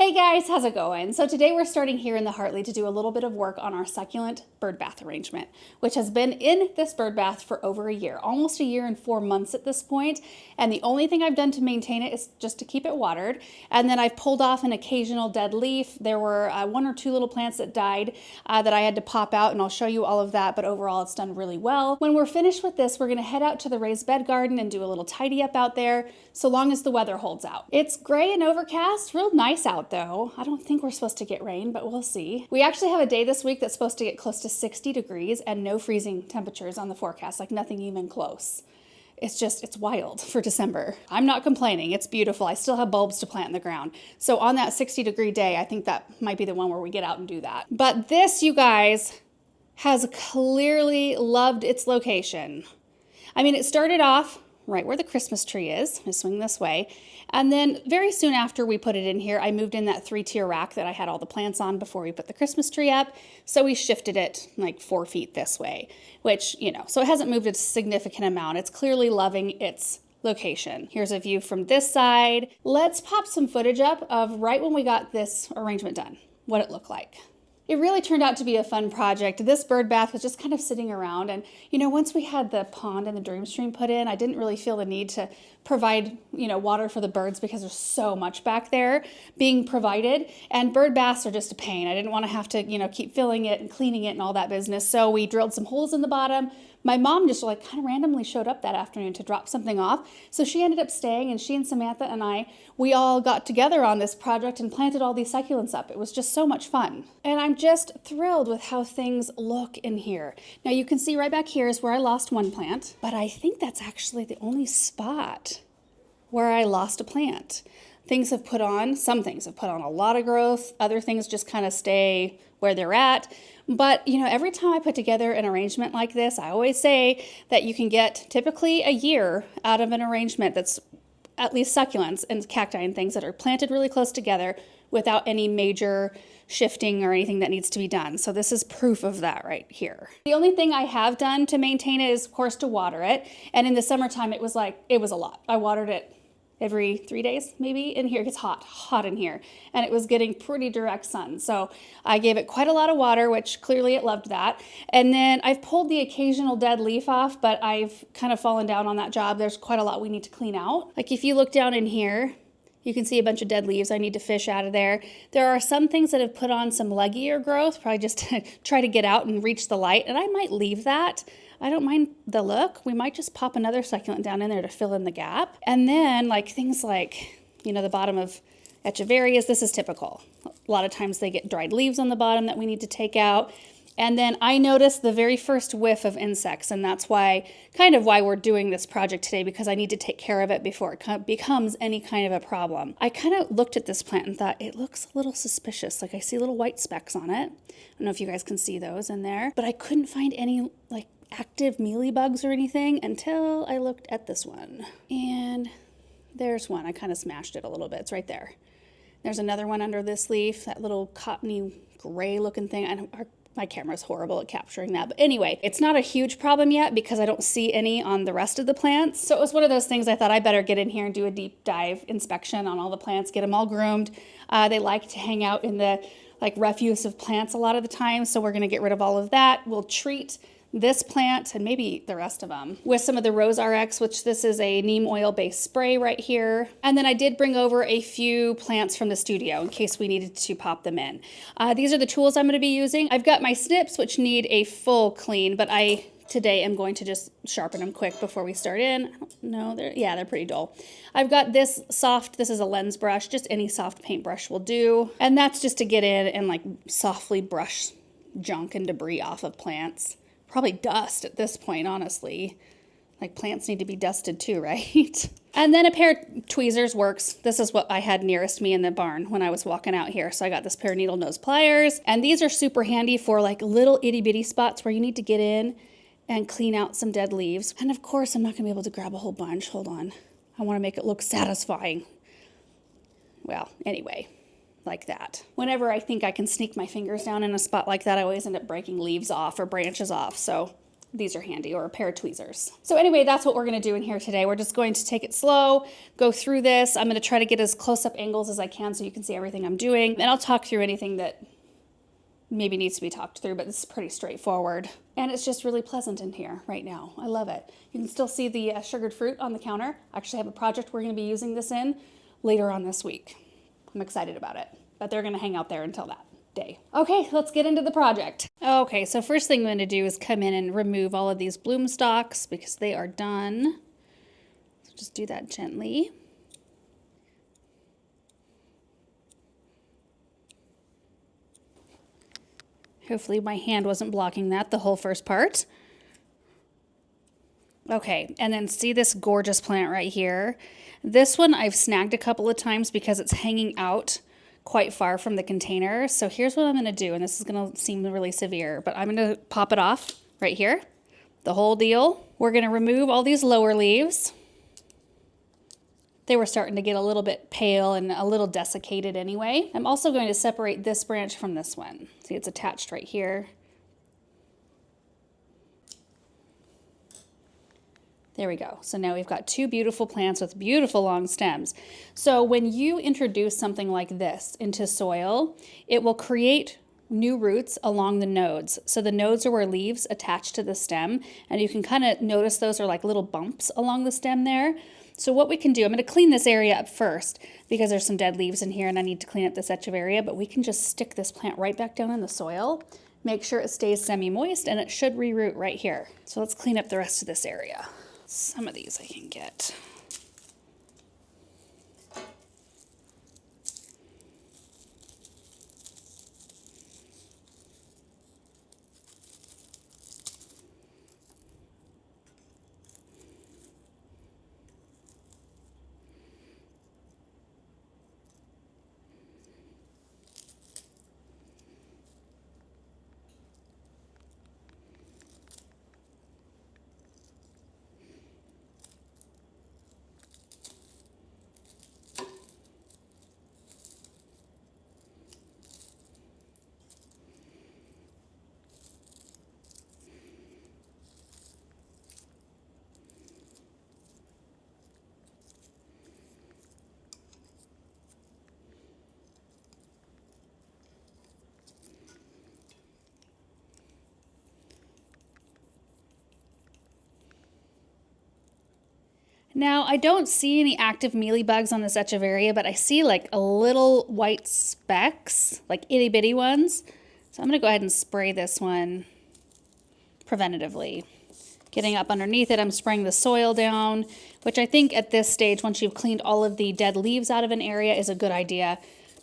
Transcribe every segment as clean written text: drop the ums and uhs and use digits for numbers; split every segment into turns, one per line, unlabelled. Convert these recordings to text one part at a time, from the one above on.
Hey guys, how's it going? So today we're starting here in the Hartley to do a little bit of work on our succulent bird bath arrangement, which has been in this bird bath for over a year, almost a year and 4 months at this point. And the only thing I've done to maintain it is just to keep it watered. And then I've pulled off an occasional dead leaf. There were 1 or 2 little plants that died that I had to pop out, and I'll show you all of that, but overall it's done really well. When we're finished with this, we're gonna head out to the raised bed garden and do a little tidy up out there, so long as the weather holds out. It's gray and overcast, real nice out though. I don't think we're supposed to get rain, but we'll see. We actually have a day this week that's supposed to get close to 60 degrees and no freezing temperatures on the forecast, like nothing even close. It's wild for December. I'm not complaining, it's beautiful. I still have bulbs to plant in the ground. So on that 60-degree day, I think that might be the one where we get out and do that. But this, you guys, has clearly loved its location. I mean, it started off right where the Christmas tree is. I'm gonna swing this way. And then very soon after we put it in here, I moved in that 3-tier rack that I had all the plants on before we put the Christmas tree up. So we shifted it like 4 feet this way, which, you know, so it hasn't moved a significant amount. It's clearly loving its location. Here's a view from this side. Let's pop some footage up of right when we got this arrangement done, what it looked like. It really turned out to be a fun project. This bird bath was just kind of sitting around, and you know, once we had the pond and the dream stream put in, I didn't really feel the need to provide, you know, water for the birds because there's so much back there being provided, and bird baths are just a pain. I didn't want to have to, you know, keep filling it and cleaning it and all that business. So we drilled some holes in the bottom. My mom just like kind of randomly showed up that afternoon to drop something off. So she ended up staying, and she and Samantha and we all got together on this project and planted all these succulents up. It was just so much fun. And I'm just thrilled with how things look in here. Now you can see right back here is where I lost one plant, but I think that's actually the only spot where I lost a plant. Some things have put on a lot of growth. Other things just kind of stay where they're at. But, you know, every time I put together an arrangement like this, I always say that you can get typically a year out of an arrangement that's at least succulents and cacti and things that are planted really close together without any major shifting or anything that needs to be done. So this is proof of that right here. The only thing I have done to maintain it is, of course, to water it. And in the summertime, it was a lot. I watered it every 3 days, maybe. In here, it gets hot in here. And it was getting pretty direct sun. So I gave it quite a lot of water, which clearly it loved that. And then I've pulled the occasional dead leaf off, but I've kind of fallen down on that job. There's quite a lot we need to clean out. Like if you look down in here, you can see a bunch of dead leaves I need to fish out of there. There are some things that have put on some leggier growth, probably just to try to get out and reach the light. And I might leave that. I don't mind the look. We might just pop another succulent down in there to fill in the gap. And then like things like, you know, the bottom of echeverias, this is typical. A lot of times they get dried leaves on the bottom that we need to take out. And then I noticed the very first whiff of insects, and that's why we're doing this project today, because I need to take care of it before it becomes any kind of a problem. I kind of looked at this plant and thought it looks a little suspicious. Like I see little white specks on it. I don't know if you guys can see those in there, but I couldn't find any like active mealybugs or anything until I looked at this one. And there's one. I kind of smashed it a little bit. It's right there. There's another one under this leaf, that little cottony gray looking thing. My camera's horrible at capturing that. But anyway, it's not a huge problem yet because I don't see any on the rest of the plants. So it was one of those things I thought I better get in here and do a deep dive inspection on all the plants, get them all groomed. They like to hang out in the like refuse of plants a lot of the time. So we're gonna get rid of all of that. We'll treat this plant and maybe the rest of them with some of the Rose RX, which this is a neem oil based spray right here. And then I did bring over a few plants from the studio in case we needed to pop them in. These are the tools I'm going to be using. I've got my snips, which need a full clean, but today I'm going to just sharpen them quick before we start in. No, they're pretty dull. I've got this is a lens brush, just any soft paintbrush will do. And that's just to get in and like softly brush junk and debris off of plants. Probably dust at this point, honestly. Like plants need to be dusted too, right? And then a pair of tweezers works. This is what I had nearest me in the barn when I was walking out here. So I got this pair of needle nose pliers, and these are super handy for like little itty bitty spots where you need to get in and clean out some dead leaves. And of course, I'm not gonna be able to grab a whole bunch. Hold on. I wanna make it look satisfying. Well, anyway. Like that. Whenever I think I can sneak my fingers down in a spot like that, I always end up breaking leaves off or branches off. So these are handy, or a pair of tweezers. So anyway, that's what we're gonna do in here today. We're just going to take it slow, go through this. I'm gonna try to get as close-up angles as I can so you can see everything I'm doing. And I'll talk through anything that maybe needs to be talked through, but it's pretty straightforward. And it's just really pleasant in here right now. I love it. You can still see the sugared fruit on the counter. I actually have a project we're gonna be using this in later on this week. I'm excited about it, but they're gonna hang out there until that day. Okay, let's get into the project. Okay, so first thing I'm gonna do is come in and remove all of these bloom stalks because they are done. So just do that gently. Hopefully my hand wasn't blocking that, the whole first part. Okay, and then see this gorgeous plant right here? This one I've snagged a couple of times because it's hanging out quite far from the container. So here's what I'm gonna do, and this is gonna seem really severe, but I'm gonna pop it off right here, the whole deal. We're gonna remove all these lower leaves. They were starting to get a little bit pale and a little desiccated anyway. I'm also going to separate this branch from this one. See, it's attached right here. There we go. So now we've got two beautiful plants with beautiful long stems. So when you introduce something like this into soil, it will create new roots along the nodes. So the nodes are where leaves attach to the stem, and you can kind of notice those are like little bumps along the stem there. So what we can do, I'm going to clean this area up first because there's some dead leaves in here and I need to clean up this edge of area, but we can just stick this plant right back down in the soil, make sure it stays semi-moist, and it should reroot right here. So let's clean up the rest of this area. Some of these I can get. Now, I don't see any active mealybugs on this echeveria, but I see like a little white specks, like itty bitty ones. So I'm gonna go ahead and spray this one preventatively. Getting up underneath it, I'm spraying the soil down, which I think at this stage, once you've cleaned all of the dead leaves out of an area, is a good idea,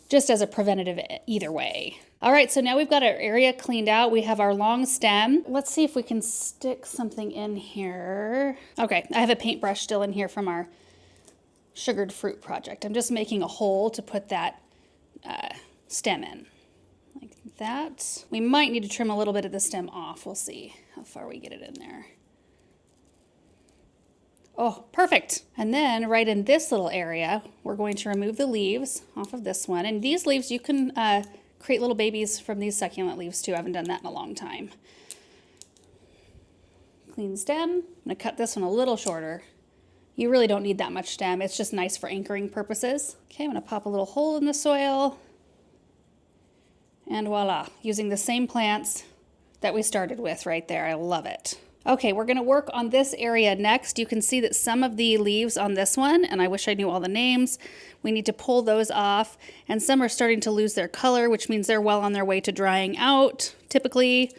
just as a preventative either way. All right, so now we've got our area cleaned out. We have our long stem. Let's see if we can stick something in here. Okay, I have a paintbrush still in here from our sugared fruit project. I'm just making a hole to put that stem in, like that. We might need to trim a little bit of the stem off. We'll see how far we get it in there. Oh, perfect. And then right in this little area, we're going to remove the leaves off of this one. And these leaves, you can create little babies from these succulent leaves too. I haven't done that in a long time. Clean stem. I'm gonna cut this one a little shorter. You really don't need that much stem. It's just nice for anchoring purposes. Okay, I'm gonna pop a little hole in the soil. And voila, using the same plants that we started with right there. I love it. Okay, we're gonna work on this area next. You can see that some of the leaves on this one, and I wish I knew all the names, we need to pull those off, and some are starting to lose their color, which means they're well on their way to drying out, typically,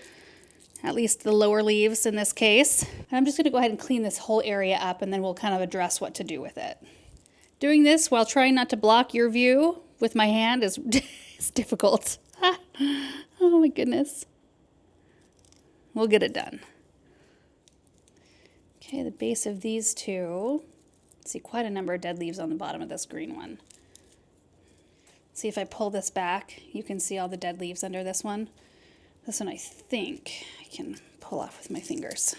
at least the lower leaves in this case. And I'm just gonna go ahead and clean this whole area up, and then we'll kind of address what to do with it. Doing this while trying not to block your view with my hand is difficult. Oh my goodness. We'll get it done. Okay, the base of these two. See quite a number of dead leaves on the bottom of this green one. See if I pull this back, you can see all the dead leaves under this one. This one I think I can pull off with my fingers.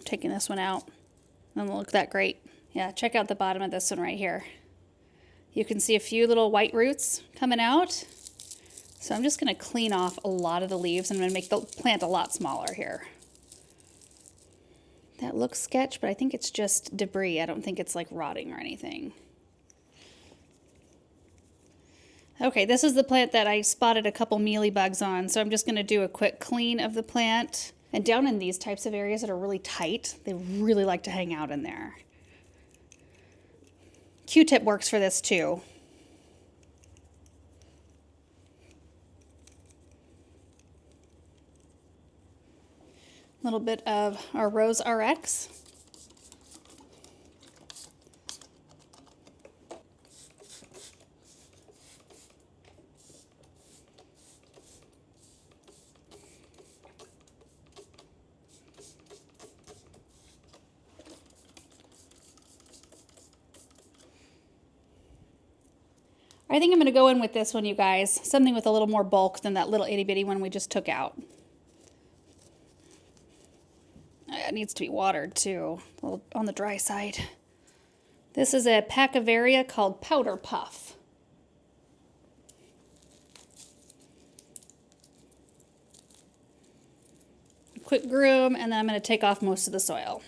Taking this one out. Doesn't look that great. Yeah, check out the bottom of this one right here. You can see a few little white roots coming out. So I'm just going to clean off a lot of the leaves. I'm going to make the plant a lot smaller here. That looks sketch, but I think it's just debris. I don't think it's like rotting or anything. Okay, this is the plant that I spotted a couple mealy bugs on, so I'm just going to do a quick clean of the plant. And down in these types of areas that are really tight, they really like to hang out in there. Q-tip works for this too. A little bit of our Rose RX. I think I'm going to go in with this one, you guys. Something with a little more bulk than that little itty bitty one we just took out. It needs to be watered too, a little on the dry side. This is a Pachyvaria called Powder Puff. Quick groom, and then I'm going to take off most of the soil.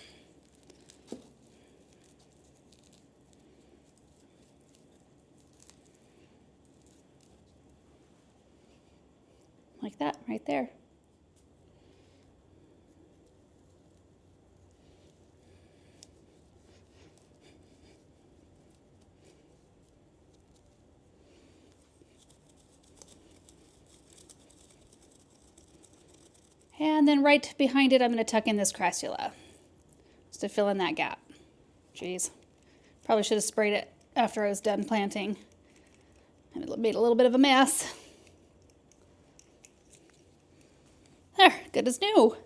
Like that, right there. And then right behind it, I'm going to tuck in this crassula, just to fill in that gap. Jeez, probably should have sprayed it after I was done planting. And it made a little bit of a mess. There, good as new.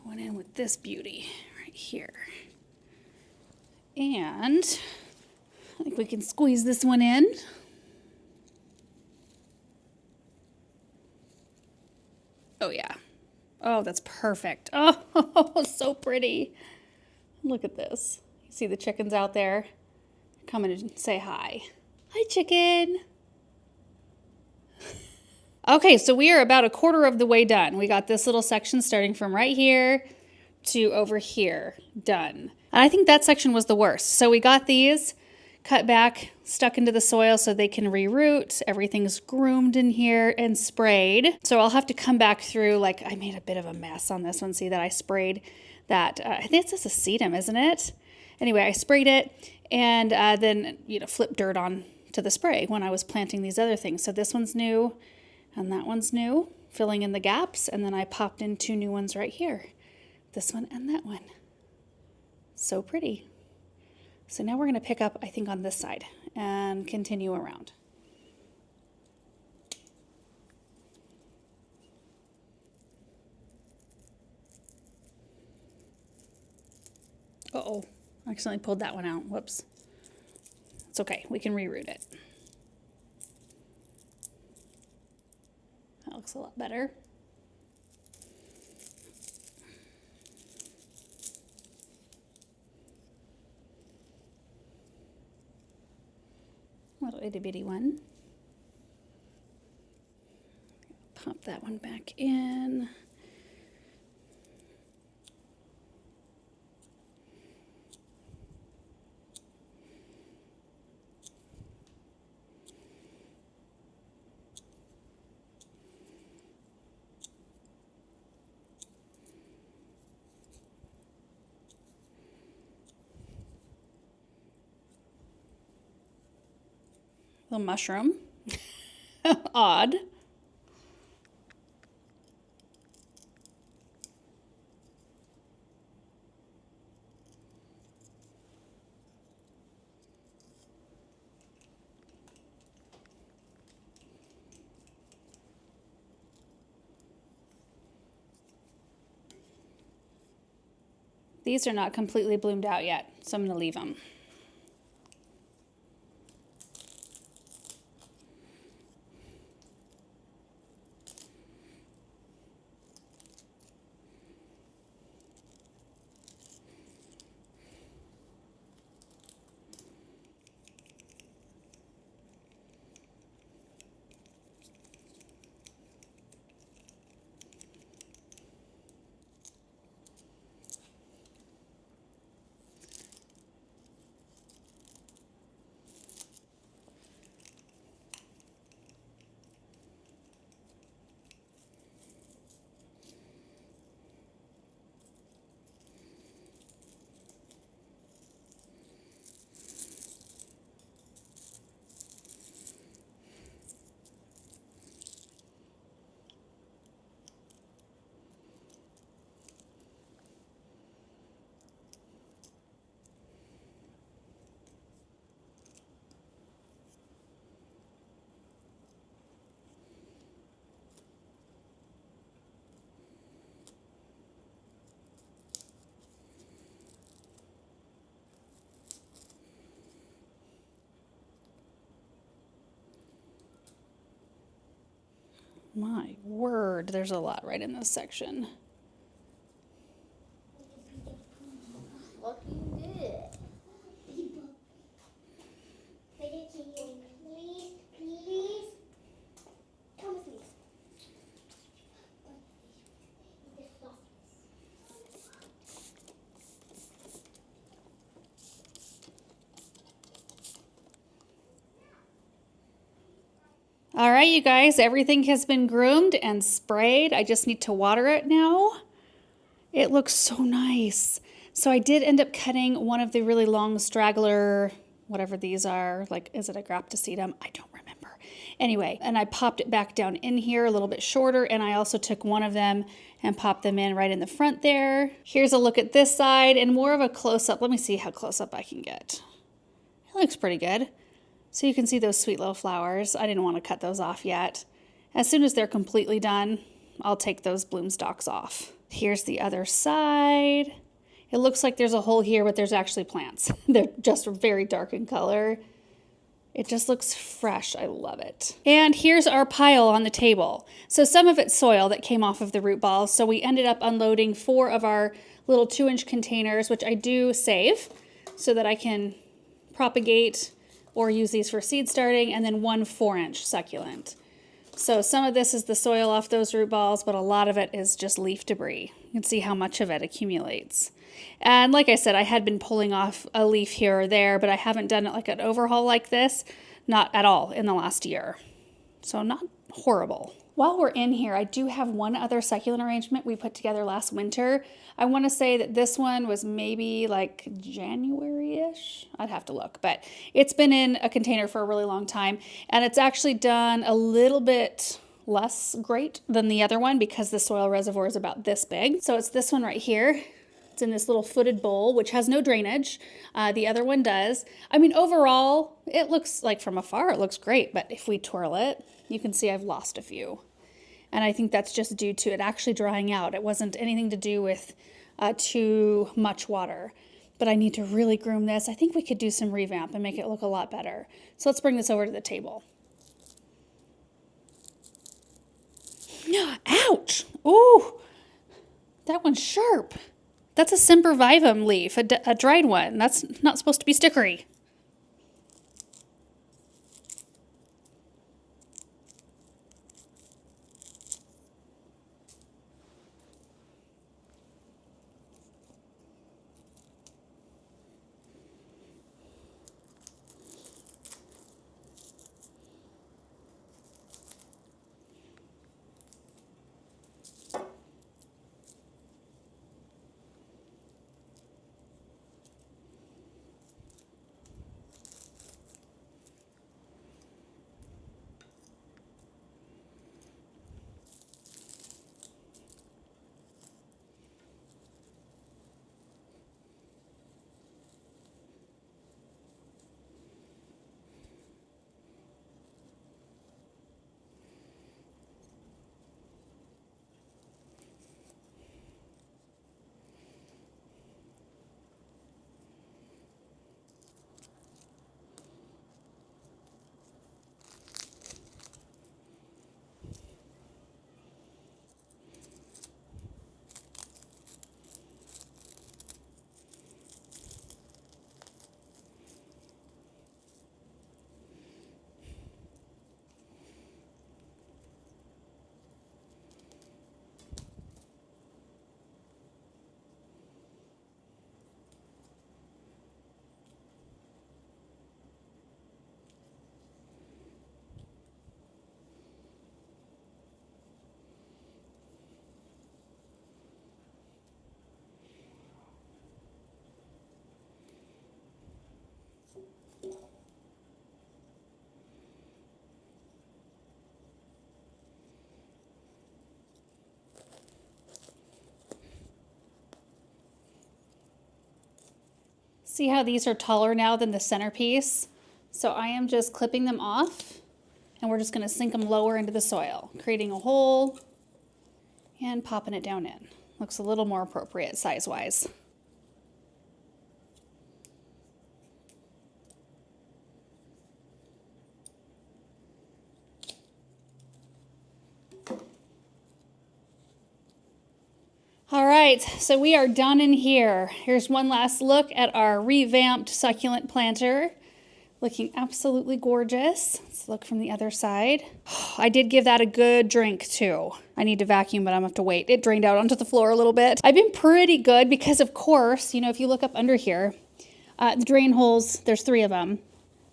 Going in with this beauty right here. And I think we can squeeze this one in. Oh yeah. Oh, that's perfect. Oh, so pretty. Look at this. You see the chickens out there? Coming to say hi. Hi, chicken. Okay, so we are about a quarter of the way done. We got this little section starting from right here to over here done. And I think that section was the worst. So we got these cut back, stuck into the soil so they can reroot. Everything's groomed in here and sprayed. So I'll have to come back through, like I made a bit of a mess on this one. See that I sprayed that, I think it's a sedum, isn't it? Anyway, I sprayed it and then, flip dirt on to the spray when I was planting these other things. So this one's new and that one's new, filling in the gaps. And then I popped in 2 new ones right here. This one and that one. So pretty. So now we're going to pick up, I think, on this side and continue around. Uh-oh, I accidentally pulled that one out. Whoops. It's okay, we can reroot it. That looks a lot better. Little itty bitty one. Pop that one back in. Little mushroom. Odd. These are not completely bloomed out yet, so I'm going to leave them. My word, there's a lot right in this section.
Looking good. Please, please. Come with me.
All right, you guys, everything has been groomed and sprayed. I just need to water it now. It looks so nice. So I did end up cutting one of the really long straggler, whatever these are, like, is it a graptosedum? I don't remember. Anyway, and I popped it back down in here a little bit shorter, and I also took one of them and popped them in right in the front there. Here's a look at this side and more of a close-up. Let me see how close up I can get. It looks pretty good. So you can see those sweet little flowers. I didn't want to cut those off yet. As soon as they're completely done, I'll take those bloom stalks off. Here's the other side. It looks like there's a hole here, but there's actually plants. They're just very dark in color. It just looks fresh. I love it. And here's our pile on the table. So some of it's soil that came off of the root balls. So we ended up unloading 4 of our little 2-inch containers, which I do save so that I can propagate or use these for seed starting, and then 1 4-inch succulent. So some of this is the soil off those root balls, but a lot of it is just leaf debris. You can see how much of it accumulates. And like I said, I had been pulling off a leaf here or there, but I haven't done it like an overhaul like this, not at all in the last year. So not horrible. While we're in here, I do have one other succulent arrangement we put together last winter. I want to say that this one was maybe like January-ish. I'd have to look, but it's been in a container for a really long time, and it's actually done a little bit less great than the other one because the soil reservoir is about this big. So it's this one right here. It's in this little footed bowl, which has no drainage. The other one does. I mean, overall, it looks like from afar, it looks great, but if we twirl it, you can see I've lost a few. And I think that's just due to it actually drying out. It wasn't anything to do with too much water. But I need to really groom this. I think we could do some revamp and make it look a lot better. So let's bring this over to the table. Ouch! Ooh, that one's sharp. That's a sempervivum leaf, a dried one. That's not supposed to be stickery. See how these are taller now than the centerpiece? So I am just clipping them off, and we're just gonna sink them lower into the soil, creating a hole and popping it down in. Looks a little more appropriate size-wise. All right, so we are done in here. Here's one last look at our revamped succulent planter. Looking absolutely gorgeous. Let's look from the other side. I did give that a good drink too. I need to vacuum, but I'm gonna have to wait. It drained out onto the floor a little bit. I've been pretty good because, of course, you know, if you look up under here, the drain holes, there's 3 of them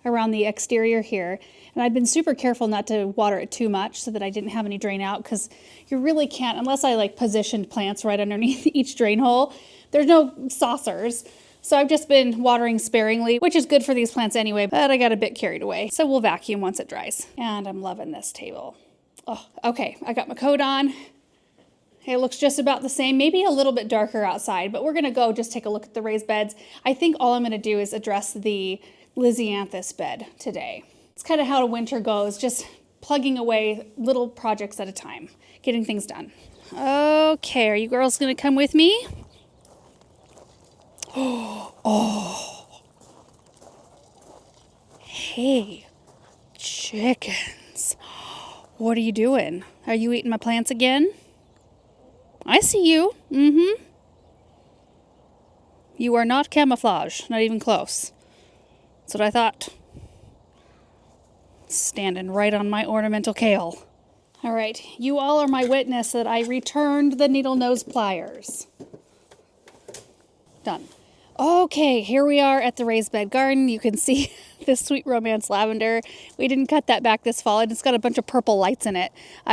around the exterior here. And I've been super careful not to water it too much so that I didn't have any drain out, because you really can't, unless I like positioned plants right underneath each drain hole, there's no saucers. So I've just been watering sparingly, which is good for these plants anyway, but I got a bit carried away. So we'll vacuum once it dries. And I'm loving this table. Oh, okay, I got my coat on. It looks just about the same, maybe a little bit darker outside, but we're gonna go just take a look at the raised beds. I think all I'm gonna do is address the Lisianthus bed today. It's kind of how winter goes, just plugging away little projects at a time, getting things done. Okay, are you girls gonna come with me? Oh. Hey, chickens. What are you doing? Are you eating my plants again? I see you. Mm-hmm. You are not camouflage, not even close. That's what I thought. Standing right on my ornamental kale. All right, you all are my witness that I returned the needle nose pliers. Done. Okay, here we are at the raised bed garden. You can see this Sweet Romance lavender. We didn't cut that back this fall, and it's got a bunch of purple lights in it,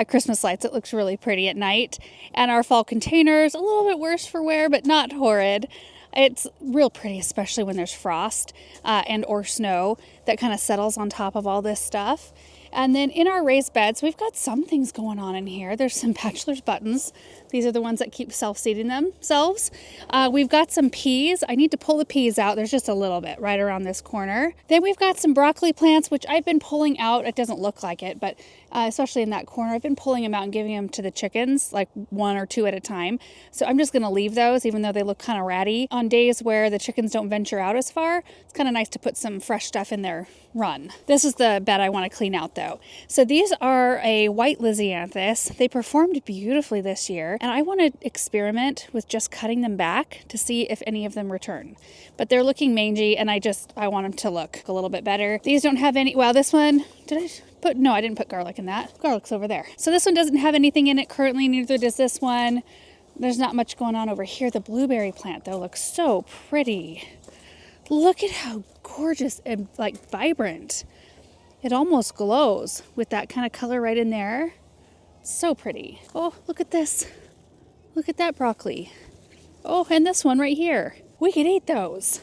Christmas lights. It looks really pretty at night. And our fall containers, a little bit worse for wear, but not horrid. It's real pretty, especially when there's frost and or snow that kind of settles on top of all this stuff. And then in our raised beds, we've got some things going on in here. There's some bachelor's buttons. These are the ones that keep self-seeding themselves. We've got some peas. I need to pull the peas out. There's just a little bit right around this corner. Then we've got some broccoli plants, which I've been pulling out. It doesn't look like it, but especially in that corner, I've been pulling them out and giving them to the chickens, like 1 or 2 at a time. So I'm just gonna leave those, even though they look kind of ratty. On days where the chickens don't venture out as far, it's kind of nice to put some fresh stuff in their run. This is the bed I want to clean out though. So these are a white Lisianthus. They performed beautifully this year, and I want to experiment with just cutting them back to see if any of them return. But they're looking mangy, and I want them to look a little bit better. These don't have any, well, this one, no, I didn't put garlic in that. Garlic's over there. So this one doesn't have anything in it currently, neither does this one. There's not much going on over here. The blueberry plant though looks so pretty. Look at how gorgeous and like vibrant. It almost glows with that kind of color right in there. So pretty. Oh, look at this. Look at that broccoli. Oh, and this one right here. We could eat those.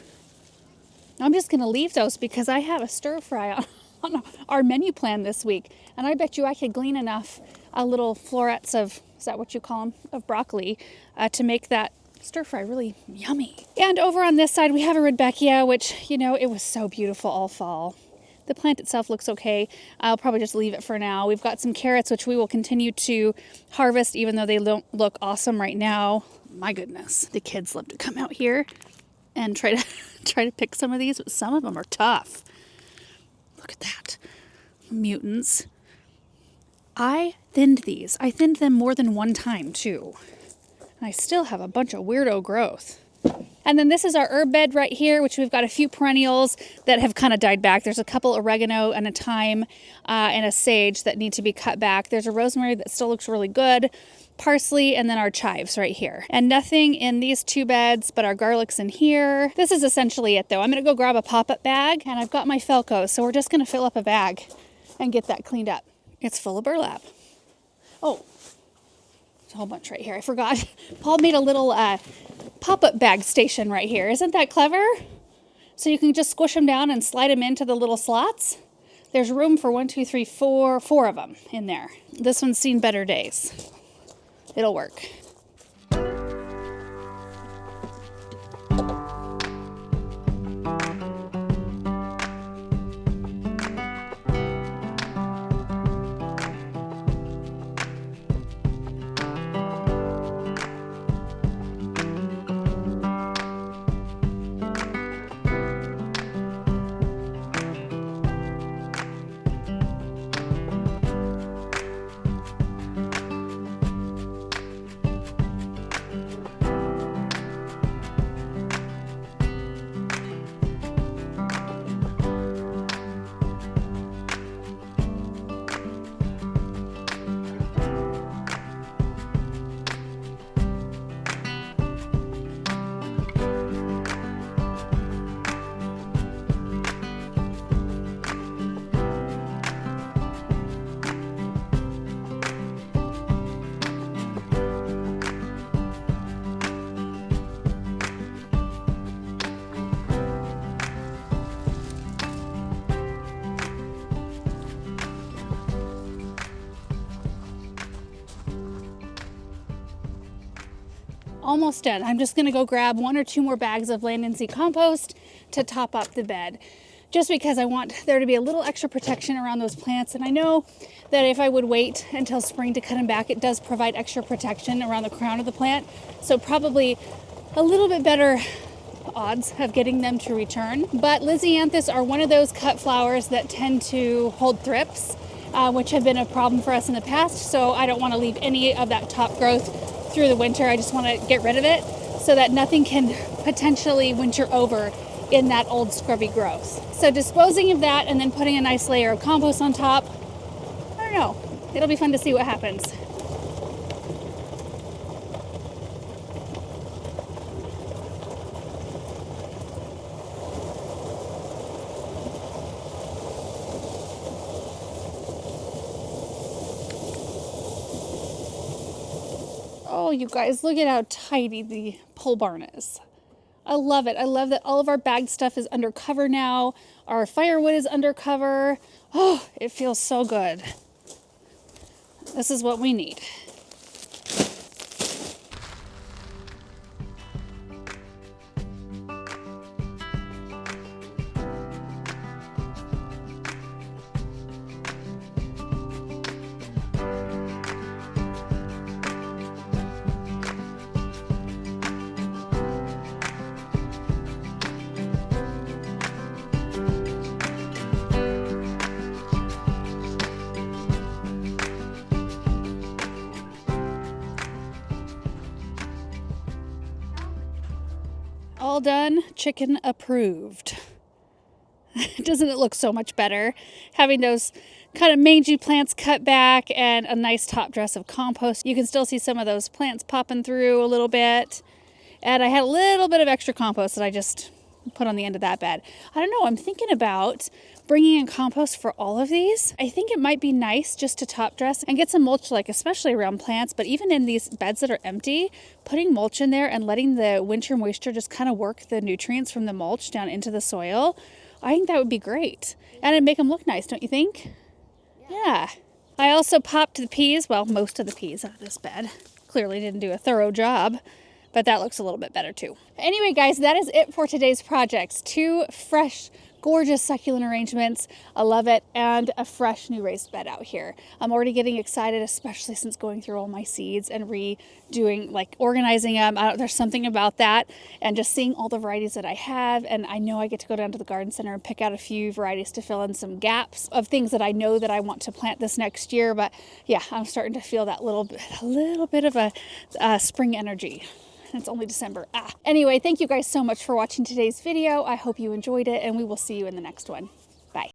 I'm just gonna leave those because I have a stir fry on our menu plan this week. And I bet you I could glean enough little florets of, is that what you call them, of broccoli to make that stir fry really yummy. And over on this side we have a Rudbeckia, which, you know, it was so beautiful all fall. The plant itself looks okay. I'll probably just leave it for now. We've got some carrots, which we will continue to harvest, even though they don't look awesome right now. My goodness, the kids love to come out here and try to pick some of these, but some of them are tough. Look at that. Mutants. I thinned these. I thinned them more than one time too. And I still have a bunch of weirdo growth. And then this is our herb bed right here, which we've got a few perennials that have kind of died back. There's a couple oregano and a thyme and a sage that need to be cut back. There's a rosemary that still looks really good, parsley, and then our chives right here. And nothing in these 2 beds, but our garlic's in here. This is essentially it though. I'm gonna go grab a pop-up bag, and I've got my Felco, so we're just gonna fill up a bag and get that cleaned up. It's full of burlap. Oh, there's a whole bunch right here. I forgot. Paul made a little pop-up bag station right here. Isn't that clever? So you can just squish them down and slide them into the little slots. There's room for 4 of them in there. This one's seen better days. It'll work. almost done. I'm just gonna go grab 1 or 2 more bags of land and sea compost to top up the bed, just because I want there to be a little extra protection around those plants. And I know that if I would wait until spring to cut them back, it does provide extra protection around the crown of the plant. So probably a little bit better odds of getting them to return. But Lisianthus are one of those cut flowers that tend to hold thrips, which have been a problem for us in the past. So I don't want to leave any of that top growth through the winter. I just want to get rid of it so that nothing can potentially winter over in that old scrubby growth. So disposing of that and then putting a nice layer of compost on top, I don't know, it'll be fun to see what happens. Oh, you guys, look at how tidy the pole barn is. I love it. I love that all of our bagged stuff is under cover now. Our firewood is under cover. Oh, it feels so good. This is what we need. All done, chicken approved. Doesn't it look so much better? Having those kind of mangy plants cut back and a nice top dress of compost. You can still see some of those plants popping through a little bit. And I had a little bit of extra compost that I just put on the end of that bed. I don't know, I'm thinking about bringing in compost for all of these. I think it might be nice just to top dress and get some mulch, like especially around plants, but even in these beds that are empty, putting mulch in there and letting the winter moisture just kind of work the nutrients from the mulch down into the soil. I think that would be great. And it'd make them look nice, don't you think? Yeah. I also popped the peas, well, most of the peas out of this bed. Clearly didn't do a thorough job, but that looks a little bit better too. Anyway, guys, that is it for today's projects. 2 fresh, gorgeous succulent arrangements. I love it. And a fresh new raised bed out here. I'm already getting excited, especially since going through all my seeds and redoing, like organizing them. There's something about that. And just seeing all the varieties that I have. And I know I get to go down to the garden center and pick out a few varieties to fill in some gaps of things that I know that I want to plant this next year. But yeah, I'm starting to feel that a little bit of a spring energy. It's only December. Anyway, thank you guys so much for watching today's video. I hope you enjoyed it, and we will see you in the next one.